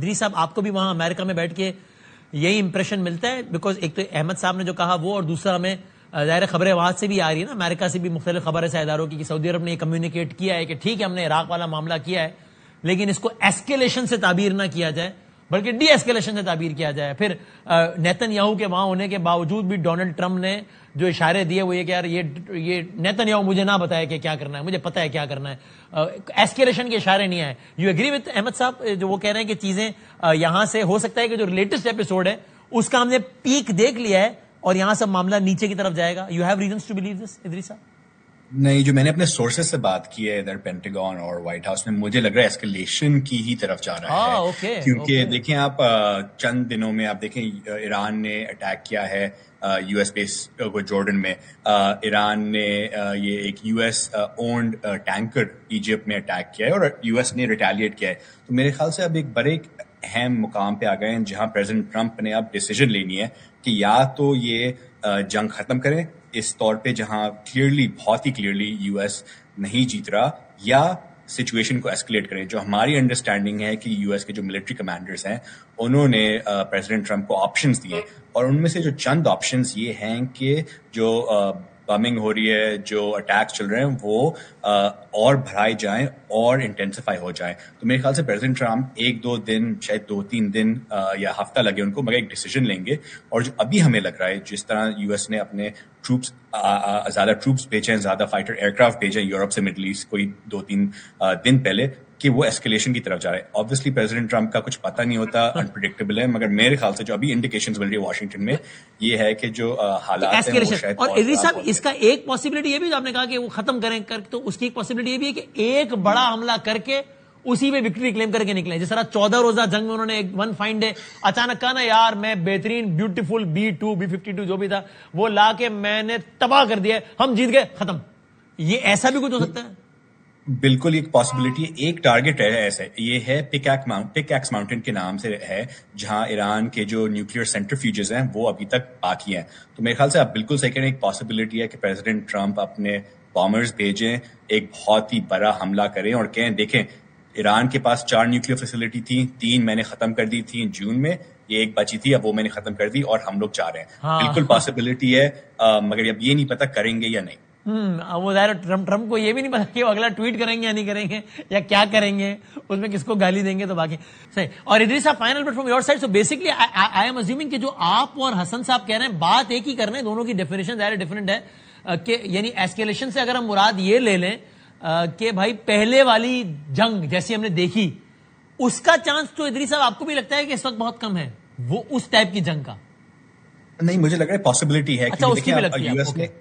ادریس صاحب آپ کو بھی وہاں امریکہ میں بیٹھ کے یہی امپریشن ملتا ہے؟ بیکاز ایک تو احمد صاحب نے جو کہا وہ، اور دوسرا ہمیں ظاہر خبریں وہاں سے بھی آ رہی ہے نا، امریکہ سے بھی مختلف خبر ہے اداروں کی، کہ سعودی عرب نے یہ کمیونیکیٹ کیا ہے کہ ٹھیک ہے ہم نے عراق والا معاملہ کیا ہے لیکن اس کو ایسکیلیشن سے تعبیر نہ کیا جائے بلکہ ڈی ایسکیلیشن سے تعبیر کیا جائے. پھر نیتن یاہو کے وہاں ہونے کے باوجود بھی ڈونلڈ ٹرمپ نے جو اشارے دیے وہ یہ کہ یار یہ نیتن یاہو مجھے نہ بتایا کہ کیا کرنا ہے، مجھے پتا ہے کیا کرنا ہے. ایسکیلیشن کے اشارے نہیں آئے. یو ایگری وتھ احمد صاحب جو وہ کہہ رہے ہیں کہ چیزیں یہاں سے ہو سکتا ہے کہ جو لیٹسٹ ایپیسوڈ ہے اس کا ہم نے پیک دیکھ لیا ہے اور یہاں سے معاملہ نیچے کی طرف جائے گا؟ You have reasons to believe this Idris صاحب؟ نہیں، جو میں نے اپنے سورسز سے بات کی ہے ادھر پینٹاگون اور وائٹ ہاؤس میں، مجھے لگ رہا ہے ایسکلیشن کی ہی طرف جا رہا ہے. کیونکہ دیکھیں آپ چند دنوں میں آپ دیکھیں ایران نے اٹیک کیا ہے یو ایس بیس کو جارڈن میں. ایران نے یہ ایک U S owned tanker Egypt میں اٹیک کیا ہے اور یو ایس نے ریٹیلیٹ کیا ہے. تو میرے خیال سے اب ایک بڑے اہم مقام پہ آ گئے ہیں جہاں پریزیڈنٹ ٹرمپ نے اب ڈیسیجن لینی ہے کہ یا تو یہ جنگ ختم کریں اس طور پہ جہاں کلیئرلی، بہت ہی کلیئرلی یو ایس نہیں جیت رہا، یا سچویشن کو ایسکلیٹ کریں. جو ہماری انڈرسٹینڈنگ ہے کہ یو ایس کے جو ملٹری کمانڈرز ہیں انہوں نے پریزیڈنٹ ٹرمپ کو آپشنز دیے، اور ان میں سے جو چند آپشنز یہ ہیں کہ جو بمنگ ہو رہی ہے، جو اٹیکس چل رہے ہیں وہ اور بڑھائے جائیں اور انٹینسیفائی ہو جائیں. تو میرے خیال سے پریزیڈنٹ ٹرمپ 1-2 دن، شاید 2-3 دن یا ہفتہ لگے ان کو، مگر ایک ڈیسیجن لیں گے. اور جو ابھی ہمیں لگ رہا ہے جس طرح یو ایس نے اپنے ٹروپس زیادہ ٹروپس بھیجے ہیں، زیادہ فائٹر ایئر کرافٹ بھیجے ہیں یورپ سے مڈل ایسٹ کوئی 2-3 دن پہلے، کہ وہ ایسکیلیشن کی طرف جا رہے ہیں. آبویسلی پریزیڈنٹ ٹرمپ کا کچھ پتہ نہیں ہوتا، انپریڈکٹیبل ہے، مگر میرے خیال سے جو ابھی انڈیکیشنز مل رہی ہے واشنگٹن میں یہ ہے کہ جو حالات ہیں وہ شاید. اور ادریس صاحب اس کا ایک پاسبلٹی یہ بھی جو آپ نے کہا کہ وہ ختم کریں تو اس کی ایک پاسبلٹی یہ بھی ہے کہ ایک بڑا حملہ کر کے اسی پہ وکٹری کلیم کر کے نکلے. جس طرح 14 روزہ جنگ میں انہوں نے ایک ون فائن ڈے اچانک کہا نا یار میں بہترین بیوٹیفل B-2 B-52 جو بھی تھا وہ لا کے میں نے تباہ کر دیا، ہم جیت گئے، ختم. یہ ایسا بھی کچھ ہو سکتا ہے؟ بالکل ایک پاسبلٹی. ایک ٹارگٹ ہے ایسے، یہ ہے پک ایکس ماؤنٹین کے نام سے ہے، جہاں ایران کے جو نیوکلیئر سینٹریفیوجز ہیں وہ ابھی تک باقی ہیں. تو میرے خیال سے آپ بالکل صحیح کہہ رہے ہیں، ایک پاسبلٹی ہے کہ پریزیڈنٹ ٹرمپ اپنے بامرز بھیجیں، ایک بہت ہی بڑا حملہ کریں اور کہیں دیکھیں ایران کے پاس 4 نیوکلیئر فیسلٹی تھیں، 3 میں نے ختم کر دی تھیں جون میں، یہ ایک بچی تھی اب وہ میں نے ختم کر دی اور ہم لوگ چاہ رہے ہیں. بالکل پاسبلٹی ہے، مگر اب یہ نہیں پتا کریں گے یا نہیں. وہ ظاہر ٹرمپ کو یہ بھی نہیں پتا کہ وہ اگلا ٹویٹ کریں گے یا نہیں کریں گے یا کیا کریں گے، اس میں کس کو گالی دیں گے. تو باقی صحیح. اور ادریس صاحب final but from your side, so basically I am assuming کہ جو آپ اور حسن صاحب کہہ رہے ہیں بات ایک ہی کر رہے ہیں، دونوں کی ڈیفینیشن ظاہر ڈفرینٹ ہے، کہ یعنی ایسکیلیشن سے اگر ہم مراد یہ لے لیں کہ بھائی پہلے والی جنگ جیسی ہم نے دیکھی اس کا چانس تو ادریس صاحب آپ کو بھی لگتا ہے کہ اس وقت بہت کم ہے، وہ اس ٹائپ کی جنگ کا؟ نہیں، مجھے لگ رہا ہے پاسبلٹی ہے کہ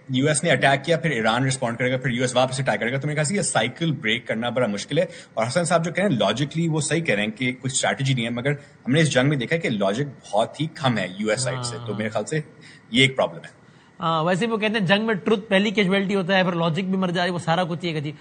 یو ایس نے اٹیک کیا، پھر ایران رسپونڈ کرے گا، پھر یو ایس واپس اٹیک کرے گا. تو میرے خیال سے یہ سائیکل بریک کرنا بڑا مشکل ہے. اور حسن صاحب جو کہہ رہے ہیں لاجکلی وہ صحیح کہہ رہے ہیں کہ کچھ اسٹریٹجی نہیں ہے، مگر ہم نے اس جنگ میں دیکھا کہ لاجک بہت ہی کم ہے یو ایس سائڈ سے. تو میرے خیال سے یہ ایک پرابلم ہے. ویسے وہ کہتے ہیں جنگ میں ٹروتھ پہلی کیجویلٹی ہوتا ہے، پھر لاجک بھی مر جائے، وہ سارا کچھ ایک عجیب